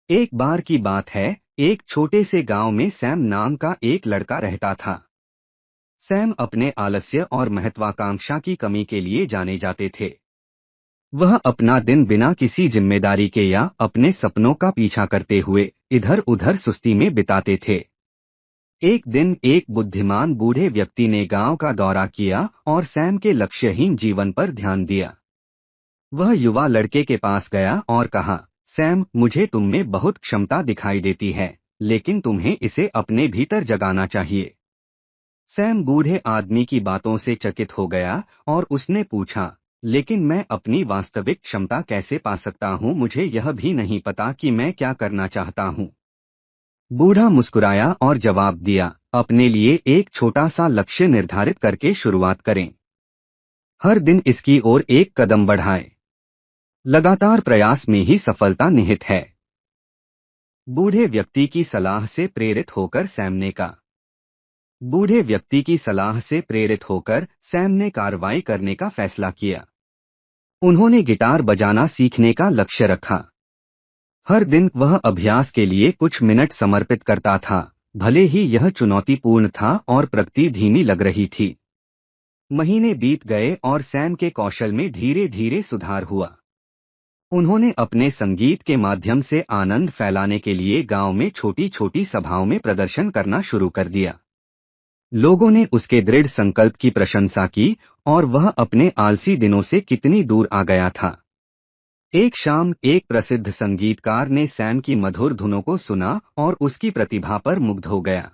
एक बार की बात है, एक छोटे से गांव में सैम नाम का एक लड़का रहता था। सैम अपने आलस्य और महत्वाकांक्षा की कमी के लिए जाने जाते थे। वह अपना दिन बिना किसी जिम्मेदारी के या अपने सपनों का पीछा करते हुए इधर उधर सुस्ती में बिताते थे। एक दिन एक बुद्धिमान बूढ़े व्यक्ति ने गांव का दौरा किया और सैम के लक्ष्यहीन जीवन पर ध्यान दिया। वह युवा लड़के के पास गया और कहा, सैम, मुझे तुम में बहुत क्षमता दिखाई देती है, लेकिन तुम्हें इसे अपने भीतर जगाना चाहिए। सैम बूढ़े आदमी की बातों से चकित हो गया और उसने पूछा, लेकिन मैं अपनी वास्तविक क्षमता कैसे पा सकता हूँ? मुझे यह भी नहीं पता कि मैं क्या करना चाहता हूँ। बूढ़ा मुस्कुराया और जवाब दिया, अपने लिए एक छोटा सा लक्ष्य निर्धारित करके शुरुआत करें। हर दिन इसकी ओर एक कदम बढ़ाएं। लगातार प्रयास में ही सफलता निहित है। बूढ़े व्यक्ति की सलाह से प्रेरित होकर सैम ने कहा। बूढ़े व्यक्ति की सलाह से प्रेरित होकर सैम ने कार्रवाई करने का फैसला किया। उन्होंने गिटार बजाना सीखने का लक्ष्य रखा। हर दिन वह अभ्यास के लिए कुछ मिनट समर्पित करता था, भले ही यह चुनौतीपूर्ण था और प्रगति धीमी लग रही थी। महीने बीत गए और सैम के कौशल में धीरे धीरे सुधार हुआ। उन्होंने अपने संगीत के माध्यम से आनंद फैलाने के लिए गांव में छोटी छोटी सभाओं में प्रदर्शन करना शुरू कर दिया। लोगों ने उसके दृढ़ संकल्प की प्रशंसा की और वह अपने आलसी दिनों से कितनी दूर आ गया था। एक शाम एक प्रसिद्ध संगीतकार ने सैम की मधुर धुनों को सुना और उसकी प्रतिभा पर मुग्ध हो गया।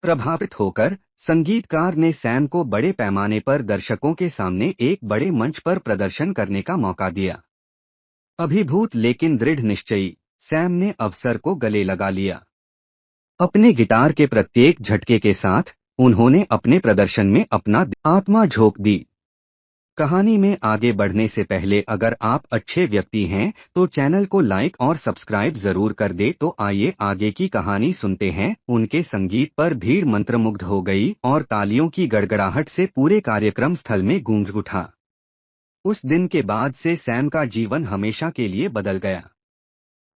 प्रभावित होकर संगीतकार ने सैम को बड़े पैमाने पर दर्शकों के सामने एक बड़े मंच पर प्रदर्शन करने का मौका दिया। अभिभूत लेकिन दृढ़ निश्चयी, सैम ने अवसर को गले लगा लिया। अपने गिटार के प्रत्येक झटके के साथ उन्होंने अपने प्रदर्शन में अपना आत्मा झोंक दी। कहानी में आगे बढ़ने से पहले अगर आप अच्छे व्यक्ति हैं तो चैनल को लाइक और सब्सक्राइब जरूर कर दे। तो आइए आगे की कहानी सुनते हैं। उनके संगीत पर भीड़ मंत्रमुग्ध हो गई और तालियों की गड़गड़ाहट से पूरे कार्यक्रम स्थल में गूंज उठा। उस दिन के बाद से सैम का जीवन हमेशा के लिए बदल गया।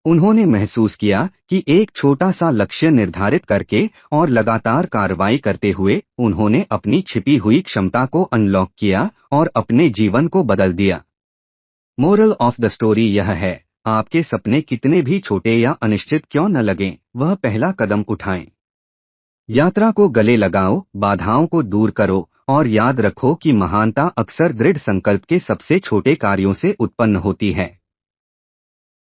उन्होंने महसूस किया कि एक छोटा सा लक्ष्य निर्धारित करके और लगातार कार्रवाई करते हुए उन्होंने अपनी छिपी हुई क्षमता को अनलॉक किया और अपने जीवन को बदल दिया। मोरल ऑफ द स्टोरी यह है, आपके सपने कितने भी छोटे या अनिश्चित क्यों न लगें, वह पहला कदम उठाएं। यात्रा को गले लगाओ, बाधाओं को दूर करो और याद रखो कि महानता अक्सर दृढ़ संकल्प के सबसे छोटे कार्यों से उत्पन्न होती है।